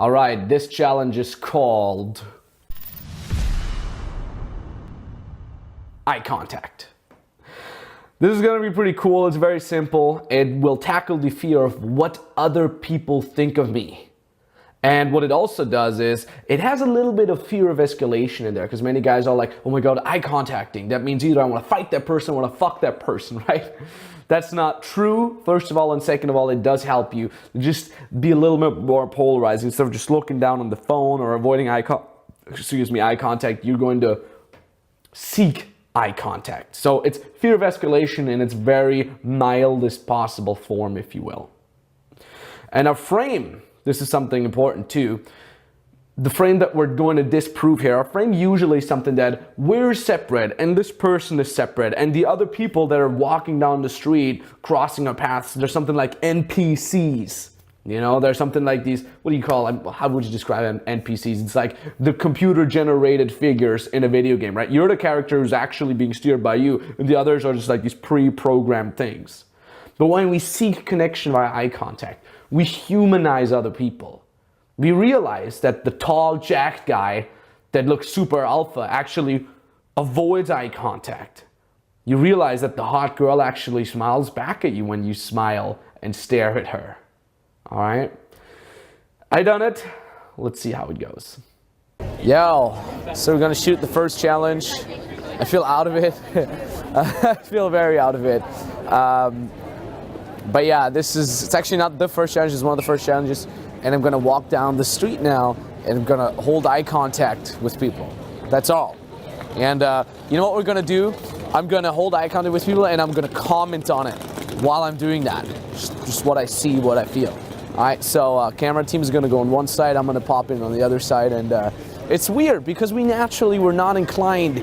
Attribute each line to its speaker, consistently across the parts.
Speaker 1: All right, this challenge is called eye contact. This is gonna be pretty cool. It's very simple. It will tackle the fear of what other people think of me. And what it also does is, it has a little bit of fear of escalation in there, because many guys are like, oh my God, eye contacting. That means either I wanna fight that person, or I wanna fuck that person, right? That's not true, first of all, and second of all, it does help you just be a little bit more polarized. Instead of just looking down on the phone or avoiding eye contact, you're going to seek eye contact. So it's fear of escalation in its very mildest possible form, if you will. And our frame, this is something important too. The frame that we're going to disprove here, our frame usually is something that we're separate and this person is separate and the other people that are walking down the street, crossing our paths, there's something like NPCs. You know, there's something like these, what do you call them? How would you describe them? NPCs? It's like the computer generated figures in a video game, right? You're the character who's actually being steered by you, and the others are just like these pre-programmed things. But when we seek connection via eye contact, we humanize other people. We realize that the tall, jacked guy that looks super alpha actually avoids eye contact. You realize that the hot girl actually smiles back at you when you smile and stare at her. All right? I done it. Let's see how it goes. Yo, so we're gonna shoot the first challenge. I feel out of it. I feel very out of it. But yeah, it's actually not the first challenge, it's one of the first challenges. And I'm gonna walk down the street now and I'm gonna hold eye contact with people. That's all. And you know what we're gonna do? I'm gonna hold eye contact with people and I'm gonna comment on it while I'm doing that. Just what I see, what I feel. All right, so camera team is gonna go on one side, I'm gonna pop in on the other side, and it's weird because we're not inclined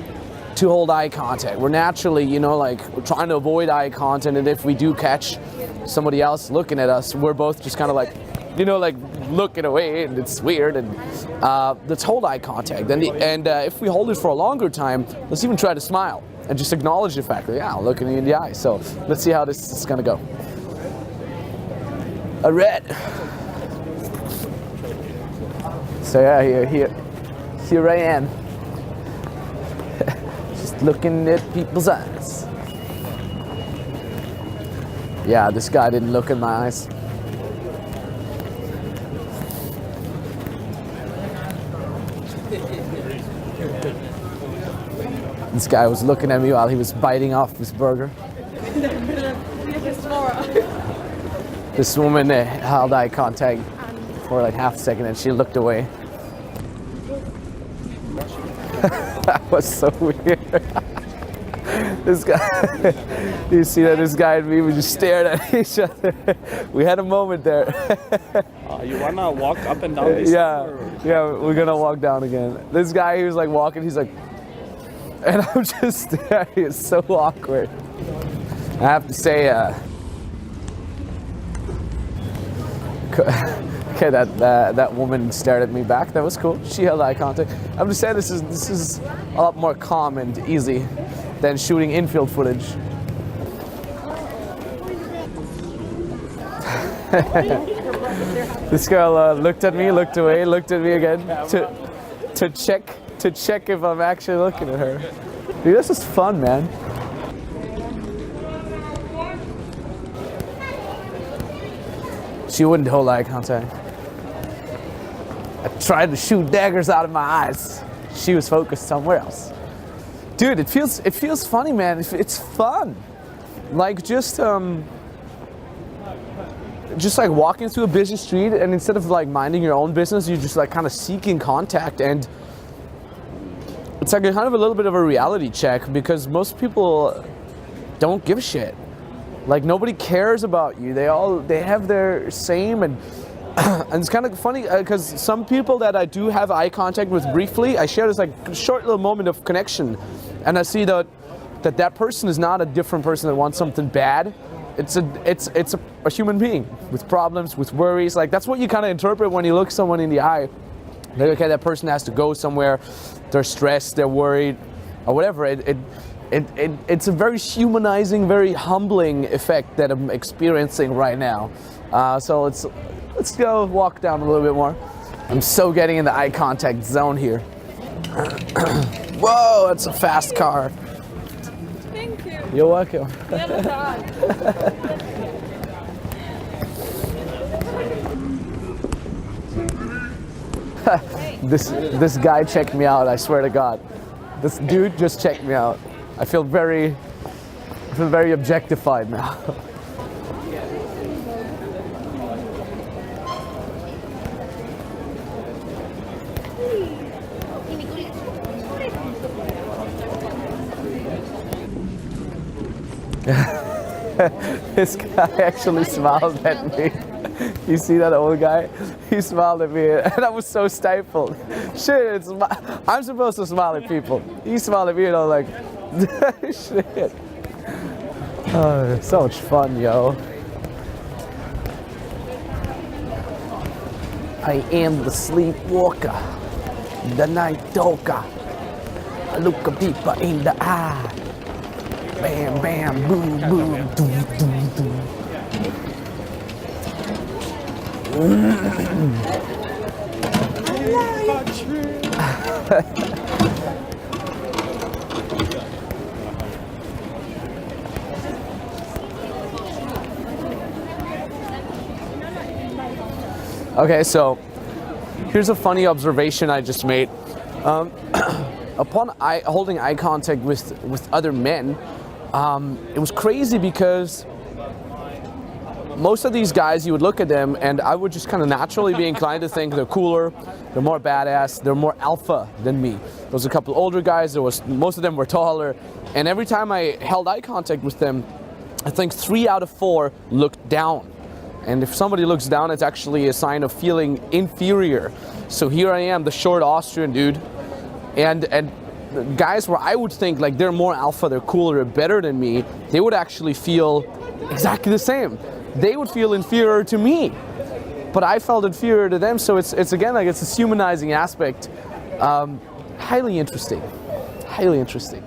Speaker 1: to hold eye contact. We're naturally, you know, like we're trying to avoid eye contact, and if we do catch somebody else looking at us, we're both just kind of like, you know, like looking away, and it's weird. And let's hold eye contact. And if we hold it for a longer time, let's even try to smile and just acknowledge the fact that, yeah, I'm looking you in the eye. So let's see how this is gonna go. All right. So yeah, here I am, just looking at people's eyes. Yeah, this guy didn't look in my eyes. This guy was looking at me while he was biting off his burger. This woman held eye contact for like half a second and she looked away. That was so weird. This guy, you see that this guy and me, we just stared at each other. We had a moment there.
Speaker 2: You wanna walk up and down this?
Speaker 1: Yeah, we're gonna walk down again. This guy, he was like walking, he's like, and I'm just there, it's so awkward. I have to say, okay, that woman stared at me back. That was cool. She held eye contact. I'm just saying this is a lot more calm and easy than shooting infield footage. This girl looked at me, looked away, looked at me again to check if I'm actually looking at her. Dude, this is fun, man. She wouldn't hold eye contact. I tried to shoot daggers out of my eyes. She was focused somewhere else. Dude, it feels funny, man. It's fun. Like just like walking through a busy street, and instead of like minding your own business, you're just like kind of seeking contact, and it's like kind of a little bit of a reality check because most people don't give a shit. Like nobody cares about you. They have their same, and it's kind of funny because some people that I do have eye contact with briefly, I share this like short little moment of connection, and I see that person is not a different person that wants something bad. It's a human being with problems, with worries. Like that's what you kind of interpret when you look someone in the eye. Like, okay, that person has to go somewhere. They're stressed. They're worried, or whatever. It's a very humanizing, very humbling effect that I'm experiencing right now. So let's go walk down a little bit more. I'm so getting in the eye contact zone here. Whoa, that's a fast car.
Speaker 3: Thank you.
Speaker 1: You're welcome. This guy checked me out, I swear to God. This dude just checked me out. I feel very objectified now. This guy actually smiled at me. You see that old guy? He smiled at me and I was so stifled. Shit, I'm supposed to smile at people. He smiled at me and I was like, shit. Oh, so much fun, yo. I am the sleepwalker, the night talker. I look a people in the eye. Bam, bam, boom, boom, doo, doo, doo. Okay, so here's a funny observation I just made. Upon holding eye contact with other men, it was crazy because most of these guys, you would look at them and I would just kind of naturally be inclined to think they're cooler, they're more badass, they're more alpha than me. There was a couple older guys, most of them were taller, and every time I held eye contact with them, I think 3 out of 4 looked down. And if somebody looks down, it's actually a sign of feeling inferior. So here I am, the short Austrian dude, and guys where I would think like they're more alpha, they're cooler, they're better than me, they would actually feel exactly the same. They would feel inferior to me, but I felt inferior to them. So it's again like it's this humanizing aspect. Highly interesting, highly interesting.